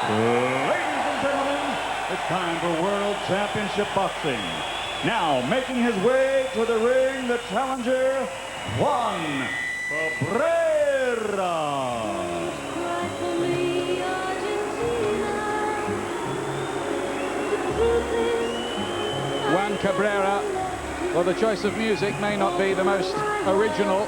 Ladies and gentlemen, it's time for World Championship Boxing. Now, making his way to the ring, the challenger, Juan Cabrera. Juan Cabrera, well, the choice of music may not be the most original,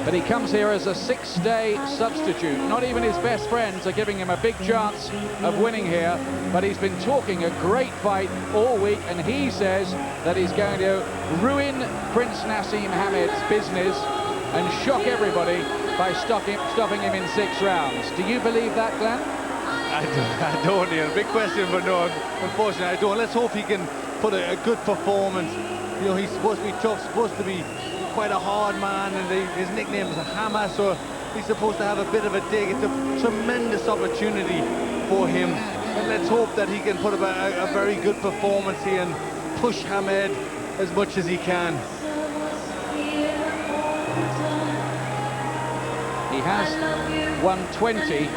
but he comes here as a 6-day substitute. Not even his best friends are giving him a big chance of winning here, but he's been talking a great fight all week, and he says that he's going to ruin Prince Naseem Hamed's business and shock everybody by stopping him in 6 rounds. Do you believe that, Glenn? I don't, Neil. Big question, but no, unfortunately I don't. Let's hope he can put a good performance. You know, he's supposed to be tough, supposed to be quite a hard man, and his nickname is a hammer, so he's supposed to have a bit of a dig. It's a tremendous opportunity for him, and let's hope that he can put up a very good performance here and push Hamed as much as he can. He has won 20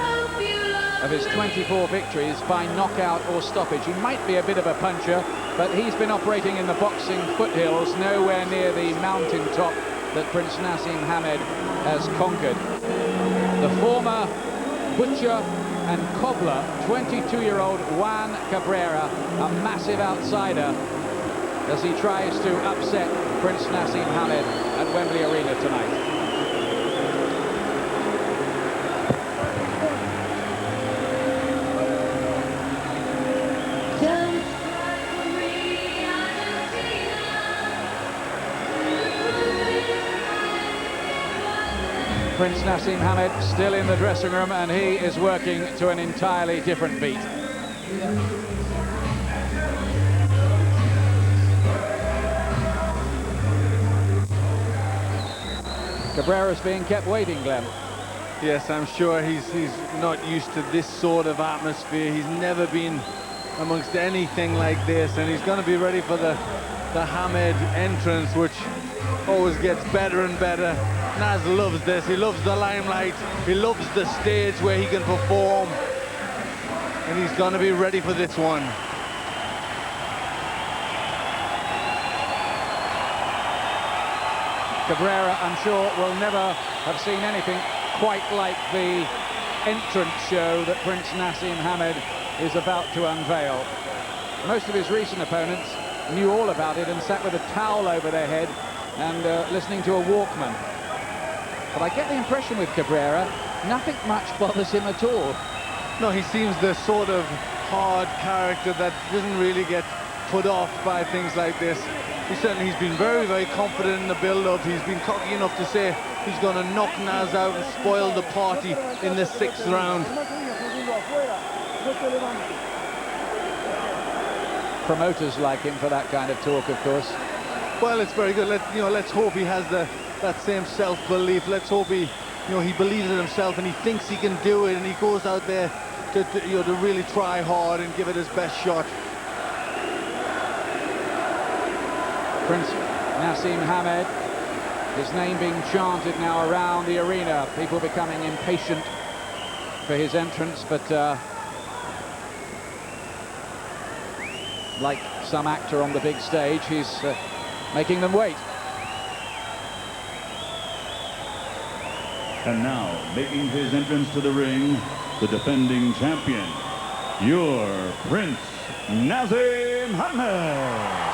of his 24 victories by knockout or stoppage. He might be a bit of a puncher, but he's been operating in the boxing foothills, nowhere near the mountaintop that Prince Naseem Hamed has conquered. The former butcher and cobbler, 22-year-old Juan Cabrera, a massive outsider, as he tries to upset Prince Naseem Hamed at Wembley Arena tonight. Prince Naseem Hamed still in the dressing room, and he is working to an entirely different beat. Cabrera's being kept waiting, Glenn. Yes, I'm sure he's not used to this sort of atmosphere. He's never been amongst anything like this, and he's going to be ready for the Hamed entrance, which always gets better and better. Naz loves this. He loves the limelight. He loves the stage where he can perform, and he's going to be ready for this one. Cabrera, I'm sure, will never have seen anything quite like the entrance show that Prince Naseem Hamed is about to unveil. Most of his recent opponents knew all about it and sat with a towel over their head and listening to a Walkman. But I get the impression with Cabrera, nothing much bothers him at all. No, he seems the sort of hard character that doesn't really get put off by things like this. He's been very, very confident in the build-up. He's been cocky enough to say he's going to knock Naz out and spoil the party in the 6th round. Promoters like him for that kind of talk, of course. Well, it's very good. Let's hope he has that same self-belief. Let's hope he believes in himself and he thinks he can do it, and he goes out there to really try hard and give it his best shot. Prince Naseem Hamed, his name being chanted now around the arena, people becoming impatient for his entrance, but like some actor on the big stage, he's making them wait. And now, making his entrance to the ring, the defending champion, your Prince Naseem Hamed.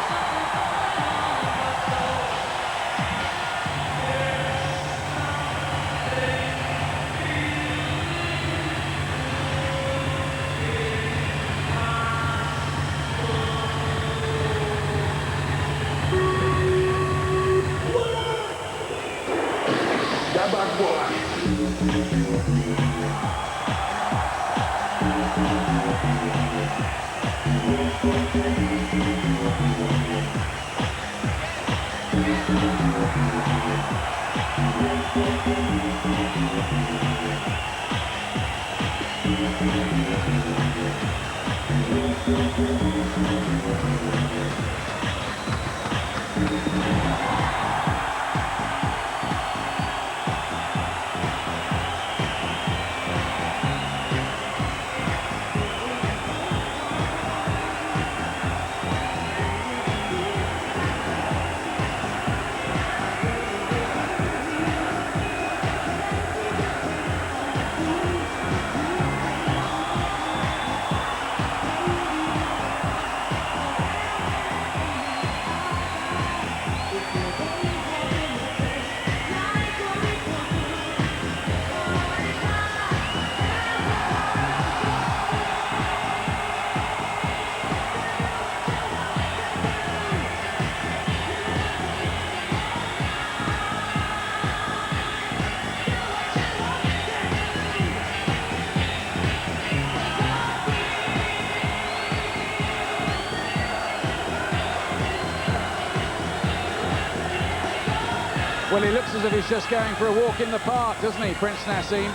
Well, he looks as if he's just going for a walk in the park, doesn't he, Prince Naseem?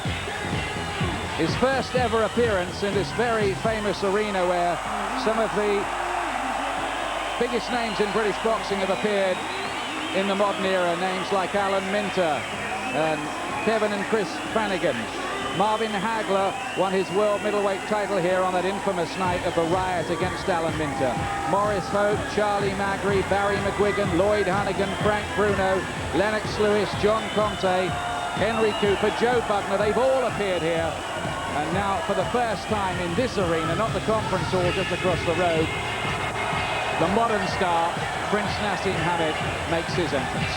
His first ever appearance in this very famous arena where some of the biggest names in British boxing have appeared in the modern era. Names like Alan Minter and Kevin and Chris Flanagan. Marvin Hagler won his world middleweight title here on that infamous night of the riot against Alan Minter. Maurice Hope, Charlie Magri, Barry McGuigan, Lloyd Hannigan, Frank Bruno, Lennox Lewis, John Conte, Henry Cooper, Joe Bugner, they've all appeared here. And now for the first time in this arena, not the conference hall just across the road, the modern star, Prince Naseem Hamed, makes his entrance.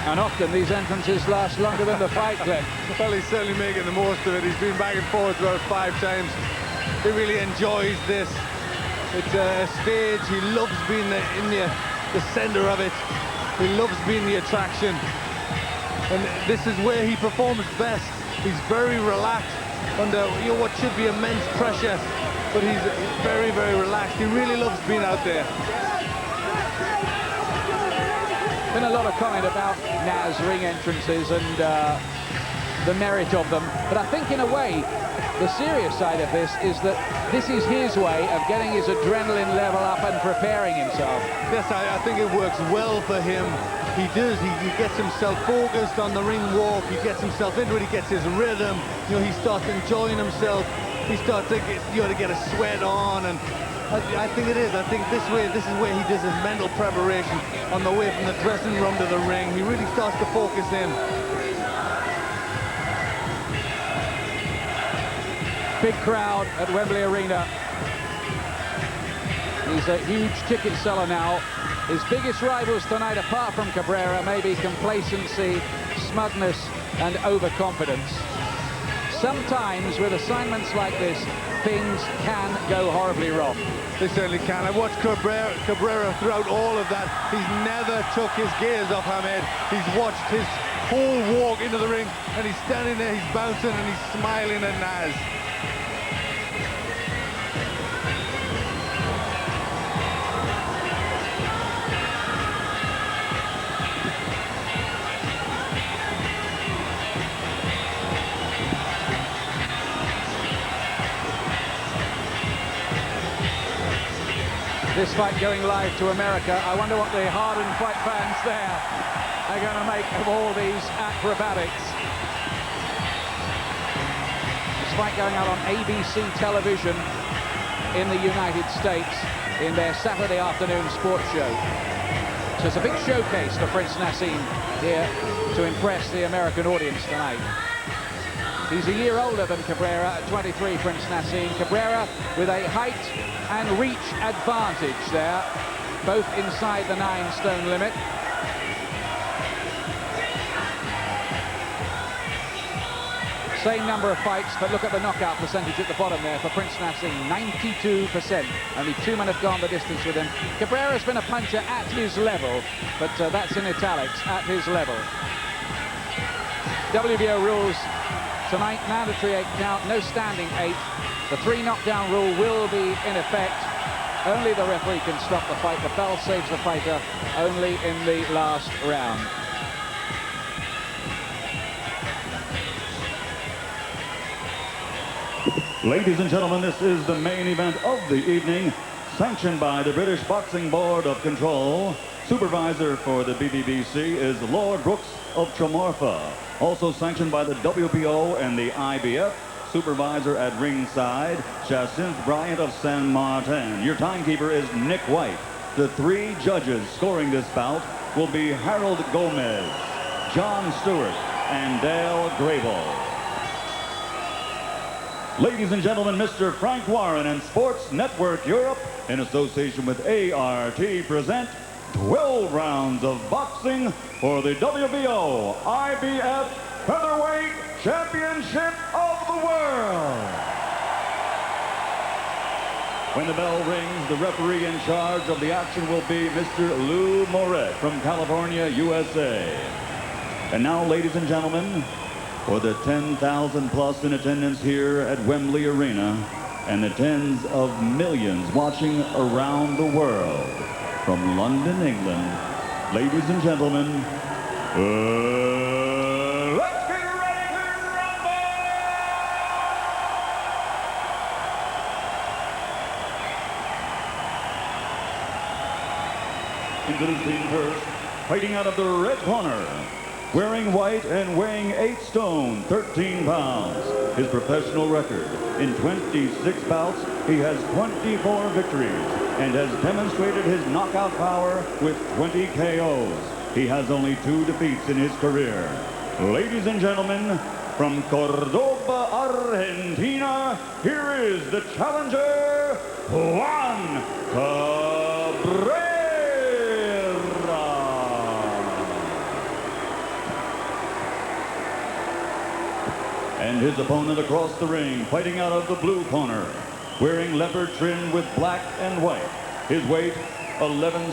And often these entrances last longer than the fight, Glenn. Well, he's certainly making the most of it. He's been back and forth about 5 times. He really enjoys this. It's a stage. He loves being in the center of it. He loves being the attraction. And this is where he performs best. He's very relaxed under what should be immense pressure, but he's very, very relaxed. He really loves being out there. Been a lot of comment about Naz ring entrances and the merit of them, but I think in a way the serious side of this is that this is his way of getting his adrenaline level up and preparing himself. Yes, I think it works well for him. He does. He gets himself focused on the ring walk. He gets himself into it. He gets his rhythm. You know, he starts enjoying himself. He starts to get a sweat on, and I think it is. I think this is where he does his mental preparation on the way from the dressing room to the ring. He really starts to focus in. Big crowd at Wembley Arena. He's a huge ticket seller now. His biggest rivals tonight, apart from Cabrera, may be complacency, smugness, and overconfidence. Sometimes with assignments like this, things can go horribly wrong. They certainly can. I watched Cabrera throughout all of that. He's never took his gears off Hamed. He's watched his whole walk into the ring, and he's standing there, he's bouncing, and he's smiling at Naz. This fight going live to America. I wonder what the hardened fight fans there are going to make of all these acrobatics. This fight going out on ABC television in the United States in their Saturday afternoon sports show. So it's a big showcase for Prince Naseem here to impress the American audience tonight. He's a year older than Cabrera at 23, Prince Naseem. Cabrera with a height and reach advantage there, both inside the 9-stone limit. Same number of fights, but look at the knockout percentage at the bottom there for Prince Naseem, 92%. Only 2 men have gone the distance with him. Cabrera's been a puncher at his level, but that's in italics, at his level. WBO rules tonight, mandatory 8 count, no standing 8. The 3 knockdown rule will be in effect. Only the referee can stop the fight. The bell saves the fighter only in the last round. Ladies and gentlemen, this is the main event of the evening, sanctioned by the British Boxing Board of Control. Supervisor for the BBBC is Lord Brooks of Tromorfa. Also sanctioned by the WBO and the IBF. Supervisor at ringside, Jacinth Bryant of San Martin. Your timekeeper is Nick White. The 3 judges scoring this bout will be Harold Gomez, John Stewart, and Dale Grable. Ladies and gentlemen, Mr. Frank Warren and Sports Network Europe, in association with ART, present 12 rounds of boxing for the WBO IBF Featherweight Championship of the World. When the bell rings, the referee in charge of the action will be Mr. Lou Moret from California, USA. And now, ladies and gentlemen, for the 10,000 plus in attendance here at Wembley Arena, and the tens of millions watching around the world. From London, England, ladies and gentlemen, let's get ready to rumble! Introducing first, fighting out of the red corner, wearing white and weighing 8 stone, 13 pounds. His professional record, in 26 bouts, he has 24 victories and has demonstrated his knockout power with 20 KOs. He has only 2 defeats in his career. Ladies and gentlemen, from Cordoba, Argentina, here is the challenger, Juan Cabrera. And his opponent across the ring, fighting out of the blue corner, wearing leopard trim with black and white. His weight, 8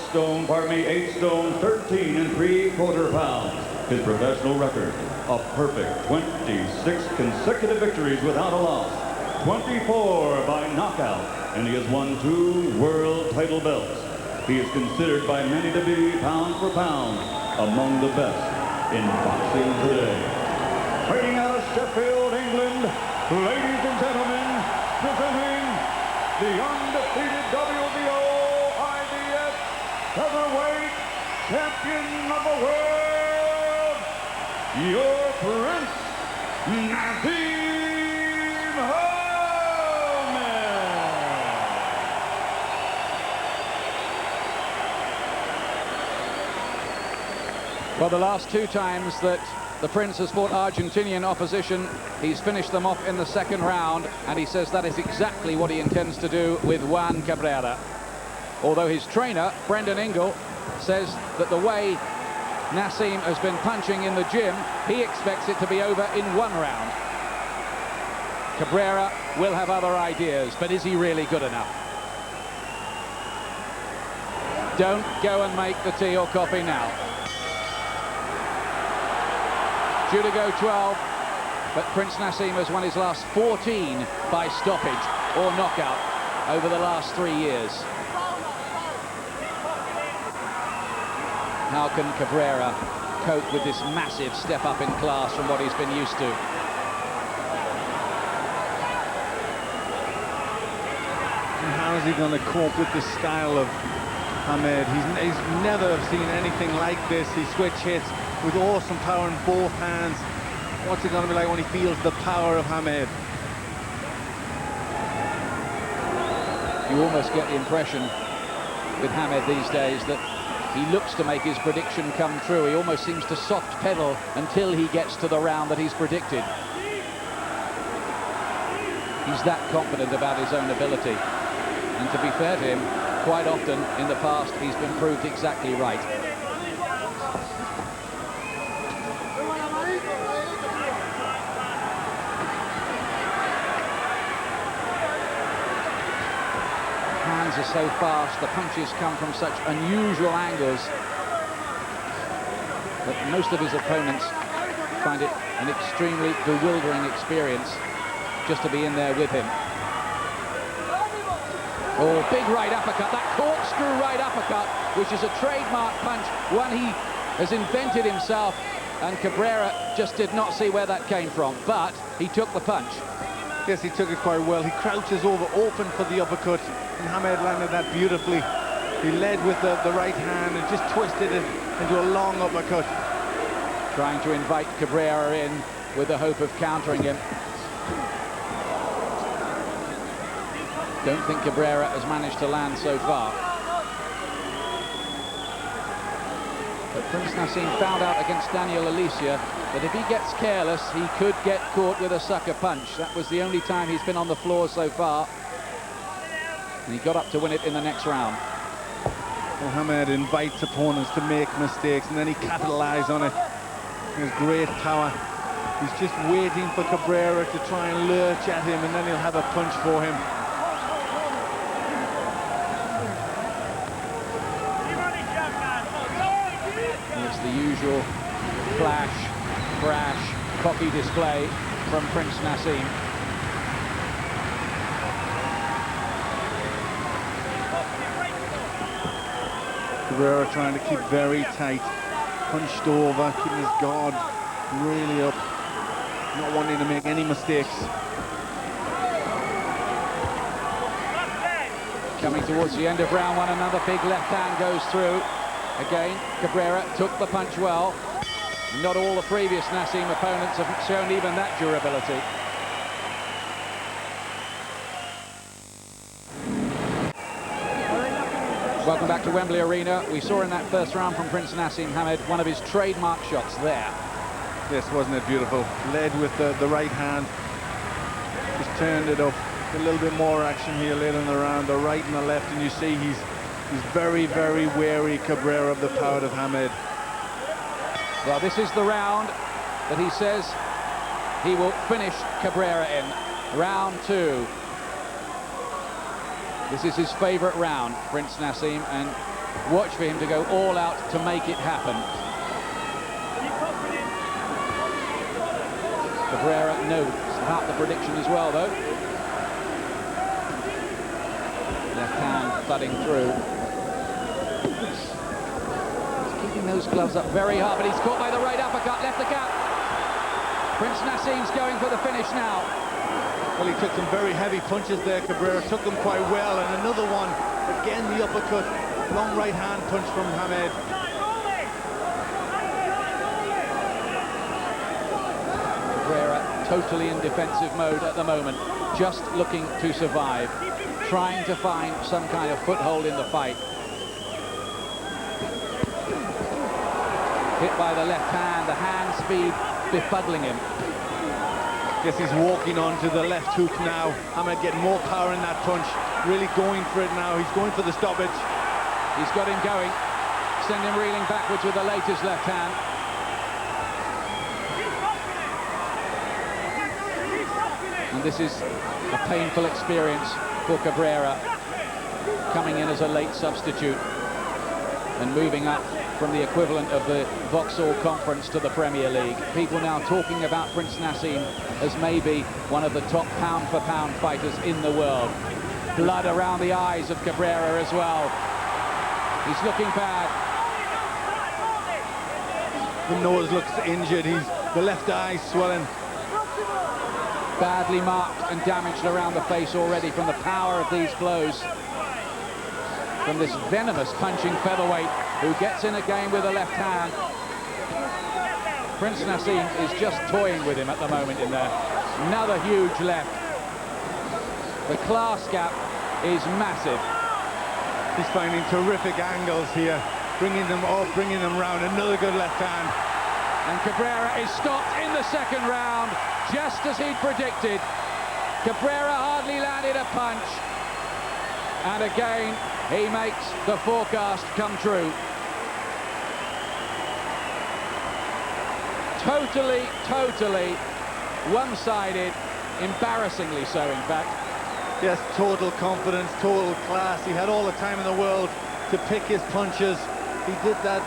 stone, 13 3/4 pounds. His professional record, a perfect 26 consecutive victories without a loss, 24 by knockout, and he has won 2 world title belts. He is considered by many to be, pound for pound, among the best in boxing today. Fighting out of Sheffield, England, ladies and gentlemen, presenting the undefeated WBO IBF featherweight champion of the world, your Prince Naseem Hamed. Well, the last 2 times that the Prince has fought Argentinian opposition, he's finished them off in the second round, and he says that is exactly what he intends to do with Juan Cabrera. Although his trainer, Brendan Ingle, says that the way Naseem has been punching in the gym, he expects it to be over in 1 round. Cabrera will have other ideas, but is he really good enough? Don't go and make the tea or coffee now. Due to go 12, but Prince Naseem has won his last 14 by stoppage or knockout over the last 3 years. How can Cabrera cope with this massive step up in class from what he's been used to? And how is he going to cope with the style of Hamed? He's never seen anything like this. He switch hits with awesome power in both hands. What's it going to be like when he feels the power of Hamed? You almost get the impression with Hamed these days that he looks to make his prediction come true. He almost seems to soft pedal until he gets to the round that he's predicted. He's that confident about his own ability. And to be fair to him, quite often in the past he's been proved exactly right. Hands are so fast, the punches come from such unusual angles that most of his opponents find it an extremely bewildering experience just to be in there with him. Oh, big right uppercut, that corkscrew right uppercut, which is a trademark punch, one he has invented himself, and Cabrera just did not see where that came from, but he took the punch. Yes, he took it quite well. He crouches over, open for the uppercut, and Hamed landed that beautifully. He led with the right hand and just twisted it into a long uppercut. Trying to invite Cabrera in with the hope of countering him. Don't think Cabrera has managed to land so far. But Prince Naseem found out against Daniel Alicia that if he gets careless, he could get caught with a sucker punch. That was the only time he's been on the floor so far. And he got up to win it in the next round. Well, Hamed invites opponents to make mistakes, and then he capitalizes on it. He has great power. He's just waiting for Cabrera to try and lurch at him, and then he'll have a punch for him. It's the usual flash, crash, cocky display from Prince Naseem. Cabrera trying to keep very tight, punched over, keeping his guard really up, not wanting to make any mistakes. Coming towards the end of round one, another big left hand goes through. Again, Cabrera took the punch well. Not all the previous Naseem opponents have shown even that durability. Welcome back to Wembley Arena. We saw in that first round from Prince Naseem Hamed one of his trademark shots there. Yes, wasn't it beautiful? Led with the right hand, just turned it up. A little bit more action here later in the round, the right and the left, and you see he's very, very wary, Cabrera, of the power of Hamed. Well, this is the round that he says he will finish Cabrera in. Round two. This is his favourite round, Prince Naseem, and watch for him to go all out to make it happen. Cabrera knows about the prediction as well, though. Left hand thudding through. He's keeping those gloves up very hard, but he's caught by the right uppercut, left the gap. Prince Naseem's going for the finish now. Well, he took some very heavy punches there, Cabrera took them quite well, and another one, again the uppercut, long right hand punch from Hamed. Cabrera totally in defensive mode at the moment, just looking to survive, trying to find some kind of foothold in the fight. Hit by the left hand, the hand speed befuddling him. Guess he's walking on to the left hook now. Hamed getting more power in that punch, really going for it now. He's going for the stoppage. He's got him going, send him reeling backwards with the latest left hand. And this is a painful experience for Cabrera, coming in as a late substitute and moving up from the equivalent of the Vauxhall Conference to the Premier League. People now talking about Prince Naseem as maybe one of the top pound-for-pound fighters in the world. Blood around the eyes of Cabrera as well. He's looking bad. The nose looks injured. The left eye swelling. Badly marked and damaged around the face already from the power of these blows. From this venomous punching featherweight who gets in again with a left hand. Prince Naseem is just toying with him at the moment in there. Another huge left. The class gap is massive. He's finding terrific angles here, bringing them up, bringing them round. Another good left hand. And Cabrera is stopped in the second round, just as he'd predicted. Cabrera hardly landed a punch. And again, he makes the forecast come true. Totally one-sided, embarrassingly so, in fact. Yes, total confidence, total class. He had all the time in the world to pick his punches. He did that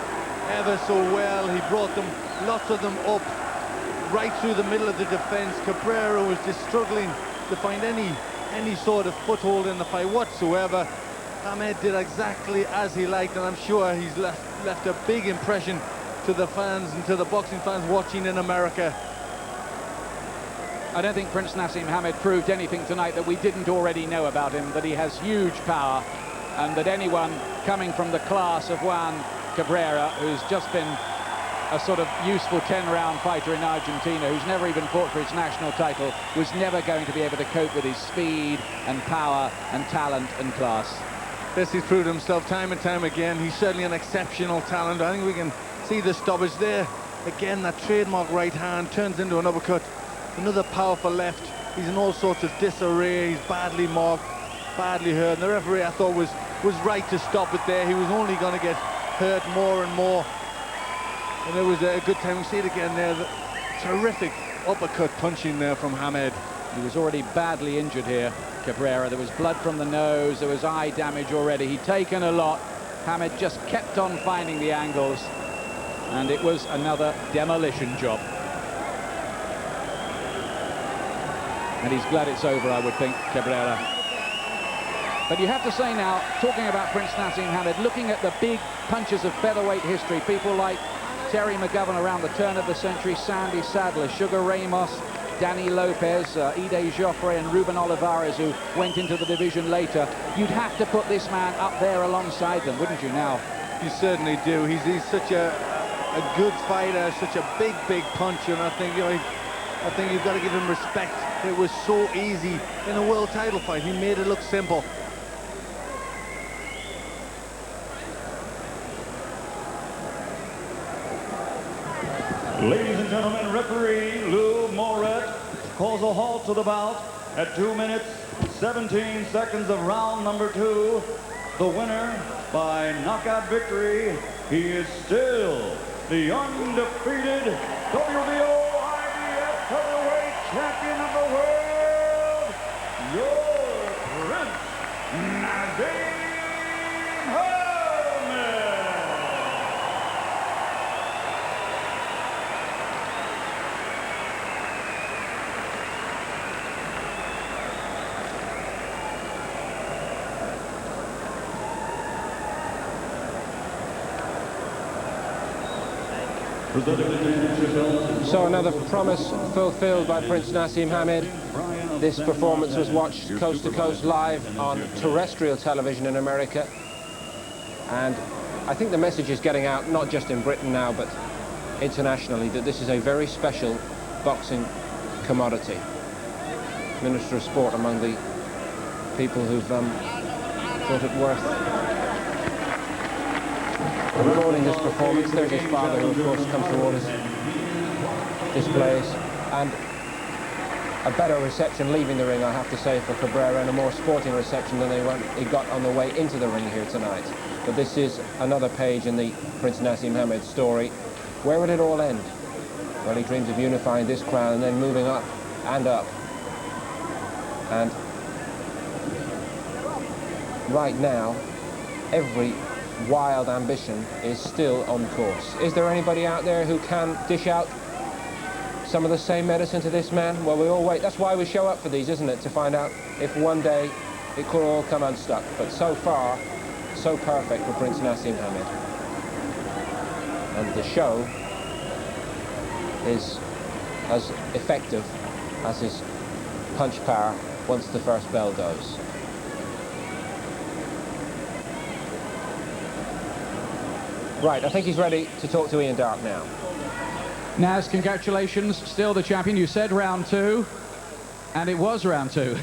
ever so well. He brought them, lots of them up, right through the middle of the defense. Cabrera was just struggling to find any sort of foothold in the fight whatsoever. Hamed did exactly as he liked, and I'm sure he's left a big impression to the fans and to the boxing fans watching in America. I don't think Prince Naseem Hamed proved anything tonight that we didn't already know about him, that he has huge power, and that anyone coming from the class of Juan Cabrera, who's just been a sort of useful 10-round fighter in Argentina, who's never even fought for his national title, was never going to be able to cope with his speed and power and talent and class. Yes, he's proved himself time and time again. He's certainly an exceptional talent. I think we can see the stoppage there. Again, that trademark right hand turns into an uppercut. Another powerful left. He's in all sorts of disarray. He's badly marked, badly hurt. And the referee, I thought, was right to stop it there. He was only going to get hurt more and more. And it was a good time. We see it again there. The terrific uppercut punching there from Hamed. He was already badly injured here, Cabrera. There was blood from the nose. There was eye damage already. He'd taken a lot. Hamed just kept on finding the angles. And it was another demolition job. And he's glad it's over, I would think, Cabrera. But you have to say now, talking about Prince Naseem Hamed, looking at the big punches of featherweight history, people like Terry McGovern around the turn of the century, Sandy Sadler, Sugar Ramos, Danny Lopez, Ide Joffre and Ruben Olivares, who went into the division later. You'd have to put this man up there alongside them, wouldn't you now? You certainly do. He's such a good fighter, such a big puncher, and I think, you know, I think you've got to give him respect. It was so easy in a world title fight. He made it look simple. Ladies and gentlemen, referee Lou Moret calls a halt to the bout at 2 minutes, 17 seconds of round number 2. The winner by knockout victory, he is still the undefeated WBO IBF heavyweight champion of the world, your Prince Naseem Hamed. So another promise fulfilled by Prince Naseem Hamed. This performance was watched coast to coast live on terrestrial television in America. And I think the message is getting out, not just in Britain now, but internationally, that this is a very special boxing commodity. Minister of Sport among the people who've thought it worth recording this performance. There's his father, who of course comes to all his displays, and a better reception leaving the ring, I have to say, for Cabrera, and a more sporting reception than he got on the way into the ring here tonight. But this is another page in the Prince Naseem Hamed story. Where would it all end? Well, he dreams of unifying this crowd and then moving up and up. And right now, every wild ambition is still on course. Is there anybody out there who can dish out some of the same medicine to this man? Well, we all wait. That's why we show up for these, isn't it? To find out if one day it could all come unstuck. But so far, so perfect for Prince Naseem Hamed. And the show is as effective as his punch power once the first bell goes. Right, I think he's ready to talk to Ian Darke now. Naz, congratulations, still the champion. You said round 2, and it was round 2.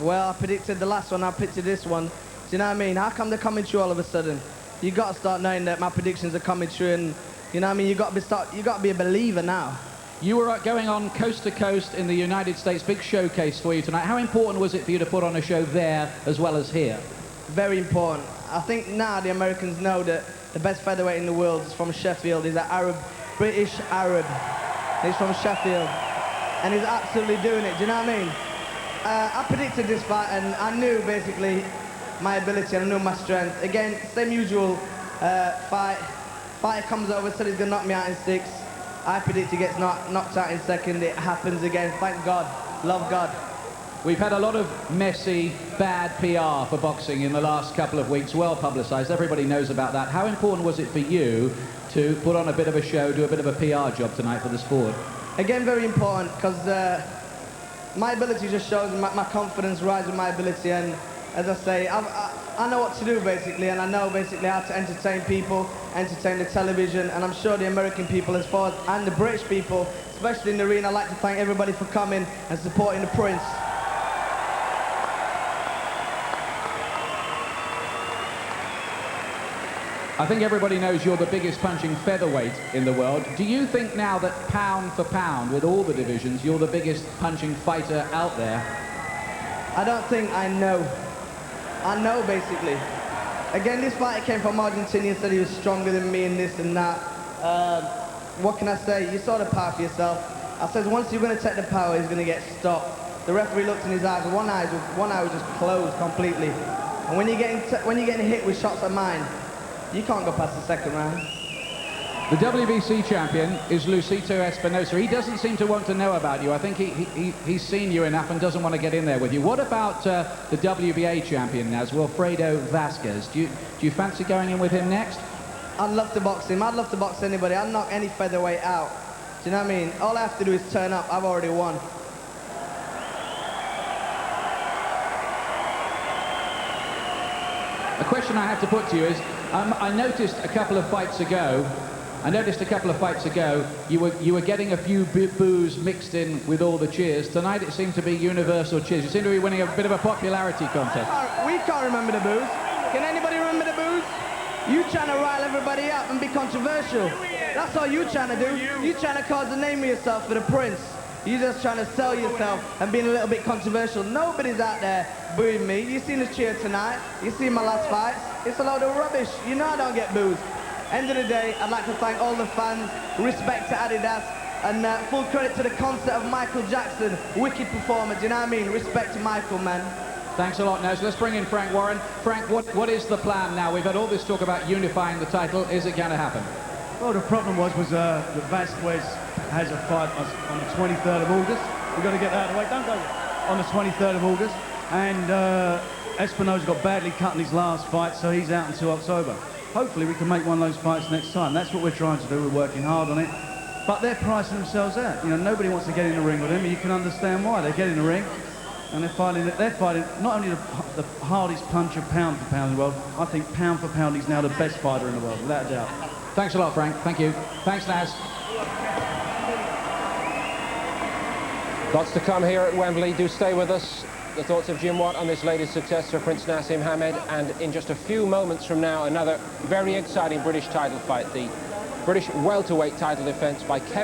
Well, I predicted the last one, I predicted this one. Do you know what I mean? How come they're coming true all of a sudden? You got to start knowing that my predictions are coming true, and you know what I mean? You got to be a believer now. You were going on coast to coast in the United States, big showcase for you tonight. How important was it for you to put on a show there as well as here? Very important. I think now the Americans know that the best featherweight in the world is from Sheffield. He's an Arab, British Arab. He's from Sheffield, and he's absolutely doing it. Do you know what I mean? I predicted this fight, and I knew basically my ability, and I knew my strength. Again, same usual fight. Fighter comes over, said he's gonna knock me out in 6. I predict he gets knocked out in 2nd. It happens again. Thank God. Love God. We've had a lot of messy, bad PR for boxing in the last couple of weeks, well publicised. Everybody knows about that. How important was it for you to put on a bit of a show, do a bit of a PR job tonight for the sport? Again, very important, because my ability just shows my confidence rise with my ability, and as I say, I know what to do basically, and I know basically how to entertain people, entertain the television, and I'm sure the American people as far as, and the British people, especially in the arena. I'd like to thank everybody for coming and supporting the Prince. I think everybody knows you're the biggest punching featherweight in the world. Do you think now that pound for pound, with all the divisions, you're the biggest punching fighter out there? I don't think I know. I know, basically. Again, this fighter came from Argentina and said he was stronger than me and this and that. What can I say? You saw the power for yourself. I said, once you're going to take the power, he's going to get stopped. The referee looked in his eyes, one eye was just closed completely. And when you're getting hit with shots like mine, you can't go past the 2nd round. The WBC champion is Lucito Espinosa. He doesn't seem to want to know about you. I think he's seen you enough and doesn't want to get in there with you. What about the WBA champion, Naz, Wilfredo Vasquez? Do you fancy going in with him next? I'd love to box him. I'd love to box anybody. I'd knock any featherweight out. Do you know what I mean? All I have to do is turn up. I've already won. A question I have to put to you is, I noticed a couple of fights ago, you were getting a few boos mixed in with all the cheers. Tonight it seemed to be universal cheers. You seem to be winning a bit of a popularity contest. We can't remember the boos. Can anybody remember the boos? You trying to rile everybody up and be controversial. That's all you trying to do. You trying to cause a name of yourself for the Prince. You're just trying to sell yourself and being a little bit controversial. Nobody's out there booing me. You seen us cheer tonight. You seen my last fights. It's a load of rubbish. You know I don't get boos. End of the day, I'd like to thank all the fans. Respect to Adidas. And full credit to the concert of Michael Jackson. Wicked performance, you know what I mean? Respect to Michael, man. Thanks a lot, Naz. Let's bring in Frank Warren. Frank, what is the plan now? We've had all this talk about unifying the title. Is it going to happen? Well, the problem was that Vasquez has a fight on the 23rd of August. We've got to get that out of the way. Don't go yet. On the 23rd of August. And Espinosa got badly cut in his last fight, so he's out until October. Hopefully we can make one of those fights next time. That's what we're trying to do. We're working hard on it. But they're pricing themselves out. You know, nobody wants to get in the ring with him. You can understand why. They get in the ring and they're fighting not only the hardest puncher pound for pound in the world, I think pound for pound he's now the best fighter in the world, without a doubt. Thanks a lot, Frank. Thank you. Thanks, Naz. Lots to come here at Wembley. Do stay with us. The thoughts of Jim Watt on this latest success for Prince Naseem Hamed, and in just a few moments from now, another very exciting British title fight, the British welterweight title defence by Cabrera.